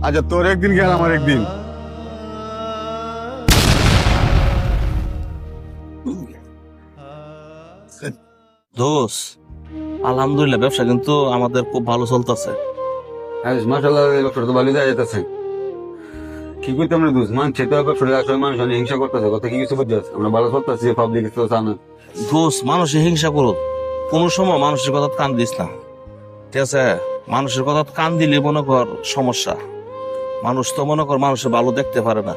আচ্ছা, তোর একদিন গেল আমার একদিন। দোষ, আলহামদুলিল্লাহ ব্যবসা কিন্তু আমাদের খুব ভালো চলতেছে। মাসাল্লাহ, ব্যবসাটা তো ভালো যায় যেতেছে। কি করতাম না দোষ, মানুষ তো ব্যবসাটা আসলে মানুষ অনেক হিংসা করতেছে, কথা কি কিছু বুঝছিস? আমরা ভালো চলতেছি, পাবলিক তো জানা। দোষ, মানুষের হিংসা করুক, কোন সময় মানুষের কথা কান দিস না, ঠিক আছে? মানুষের কথা কান দিলে মনে কর সমস্যা। মানুষ তো মনে কর মানুষের ভালো দেখতে পারে না,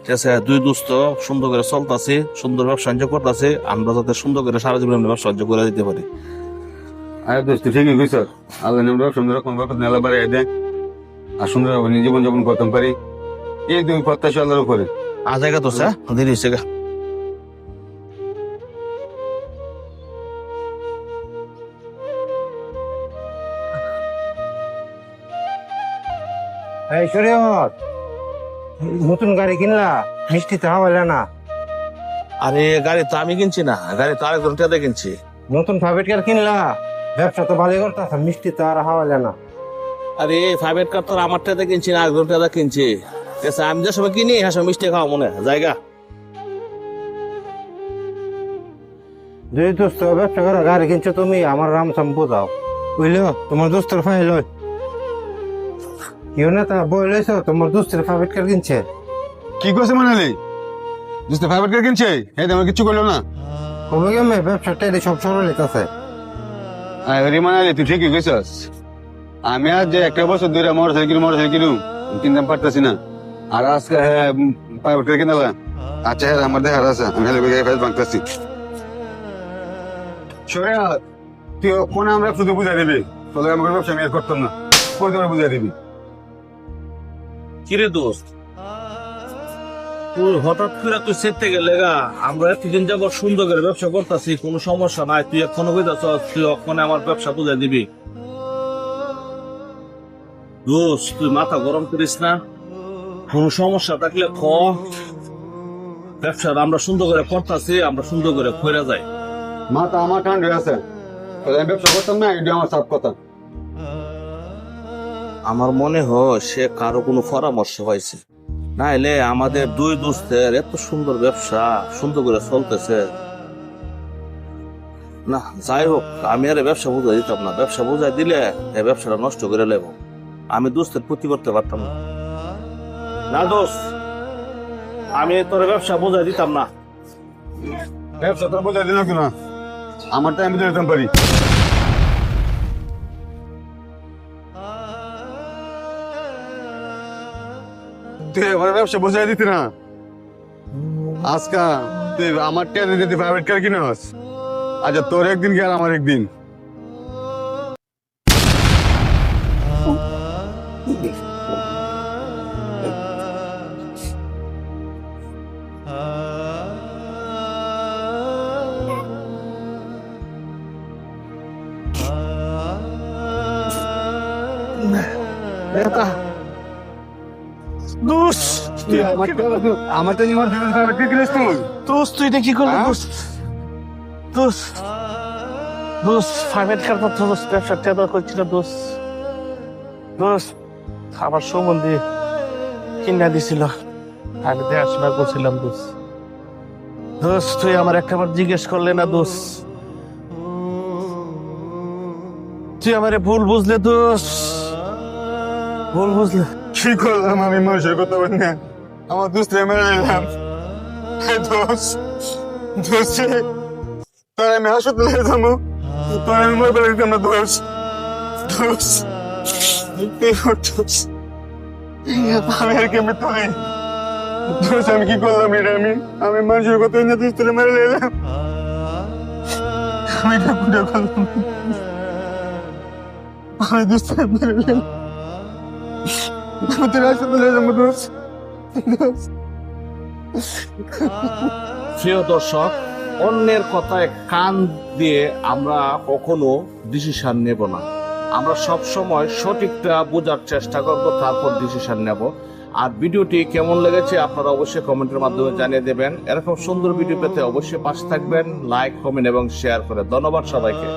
ঠিক আছে? দুই দুস্থ সুন্দর করে চলতেছি, সুন্দর ব্যবসা বাণিজ্য করতেছি, আমরা যাতে সুন্দর করে সারা জীবন ব্যবসা বাণিজ্য করে দিতে পারি। আরে দোষ, তুই ঠিকই কইছ। আল্লাহ নাম সুন্দর রকম ব্যাপার নেলা বাড়াই দেয় আর সুন্দর জীবন যাপন করতাম পারি, এই দুই প্রত্যাশা আল্লাহর উপরে। আজ জায়গা তো স্যার দেরি হয়েছে গা। এই শরীয়ত, নতুন গাড়ি কিনলা, মিষ্টি তো হাওয়াইলা না। আরে গাড়ি তো আমি কিনছি না, গাড়ি তো আরেকজন টেদে কিনছি। নতুন প্রাইভেট কার কিনলা, ব্যবসা তো ভালোই করতেছ, মিষ্টি তো আর হাওয়াইলা না। আরে প্রাইভেট কার তো আমার টেদে কিনছি না, আরেকজন টেদে কিনছি, ঠিক আছে? আমি যে সময় কিনি হ্যাঁ সময় মিষ্টি খাওয়া মনে হয় জায়গা। দুই দোস্ত ব্যবসা করে গাড়ি কিনছো তুমি, আমার রামসাম বোঝাও বুঝলো। তোমার দোস্তের ফাইল কেউ না তা বই লইছো, তোমার দোস্তের প্রাইভেট কার কিনছে। কি করছে মানালি? দোস্ত প্রাইভেট কার কিনছে, এই আমার কিছু করলো না। কবে গেমে ব্যবসাটা এটি সব সরল আছে। আরে মানালি, তুই ঠিকই কইছস। আমি আজ যে একটা বছর ধরে মোটরসাইকেল কিনতে পারতেছি না, আর আজকে প্রাইভেট কার কিনলা। আচ্ছা হ্যাঁ, আমার দেখার আছে, আমি হেলে ফেস ভাঙতেছি। শরিয়ত, তুই কোন আমরা শুধু বুঝাই দিবি, তোদের আমাকে ব্যবসা আমি আর করতাম না, কোন তোরা বুঝাই দিবি। কিরে দোস্ত, তুই হঠাৎ করে তুই সেরতে গেলে গা? আমরা এতদিন যাবো সুন্দর করে ব্যবসা করতেছি, কোনো সমস্যা নাই, তুই এখনো কইতাছ তুই ওখানে আমার ব্যবসা বুঝাই দিবি? দোস্ত তুই মাথা গরম করিস না, কোনো সমস্যা থাকলে খ। ব্যবসা আমরা সুন্দর করে করতেছি, আমরা সুন্দর করে কইরা যাই। মাথা আমার ঠান্ডা আছে, আমি ব্যবসা করতাম না, এটা আমার সাফ কথা। আমার মনে হয় সে কারো কোনো পরামর্শ পাইছে, না এলে আমাদের দুই দোস্তের এত সুন্দর ব্যবসা সুন্দর করে চলতেছে না। যাই হোক, আমি আর ব্যবসা বুঝাই দিতাম না, ব্যবসা বুঝাই দিলে এই ব্যবসাটা নষ্ট করে নেব, আমি দোস্তের ক্ষতি করতে পারতাম না। না দোস্ত, আমি তোর ব্যবসা বুঝাই দিতাম না। ব্যবসা তোর বুঝাই দিল কিনা, আমার টাইম বুঝে দিতাম পারি। তুই আমার ব্যবসা বুঝাই দিতি না, আজকা তুই আমার টেনে দিতে প্রাইভেট কার কিনস। আচ্ছা, তোর একদিন গেল আমার একদিন। আমার তো নিমার প্রাইভেট কার কিনস তুই। দোস্ত তুই এটা কি করলি দোস্ত? দোস্ত দোস্ত প্রাইভেট কার কথা দোস্ত, ব্যবসা টেদা করছিল দোস্ত। দোস্ত আমার সম্বন্ধে কিনা দিছিল, আমি দেখাশোনা করছিলাম দোস্ত। দোস্ত তুই আমার একটাবার জিজ্ঞেস করলে না দোস্ত? তুই আমারে ভুল বুঝলে দোস্ত, ভুল বুঝলে। কি করলাম আমি মানুষের কথা বলি না, আমার দোস্ত মেরে নিলাম। দোস্ত তোর আমি হাসপাতালে যাবো, তোর আমি মরে পেলে দিতাম না। দোস্ত আমি আর কেমন তুই দোস্ত, আমি কি করলাম এটা? আমি মানুষের কথা না দোস্ত মেরে নিলাম। আমি এটা পুজো করলাম, আমি দোস্ত মেরে নিলাম। তোর হাসপাতালে যাবো দোস্ত। প্রিয় দর্শক, অন্যের কথায় কান দিয়ে আমরা কখনো ডিসিশন নেব না, আমরা সব সময় সঠিকটা বোঝার চেষ্টা করব, তারপর ডিসিশন নেব। আর ভিডিওটি কেমন লেগেছে আপনারা অবশ্যই কমেন্টের মাধ্যমে জানিয়ে দেবেন। এরকম সুন্দর ভিডিও পেতে অবশ্যই পাশে থাকবেন, লাইক, কমেন্ট এবং শেয়ার করে। ধন্যবাদ সবাইকে।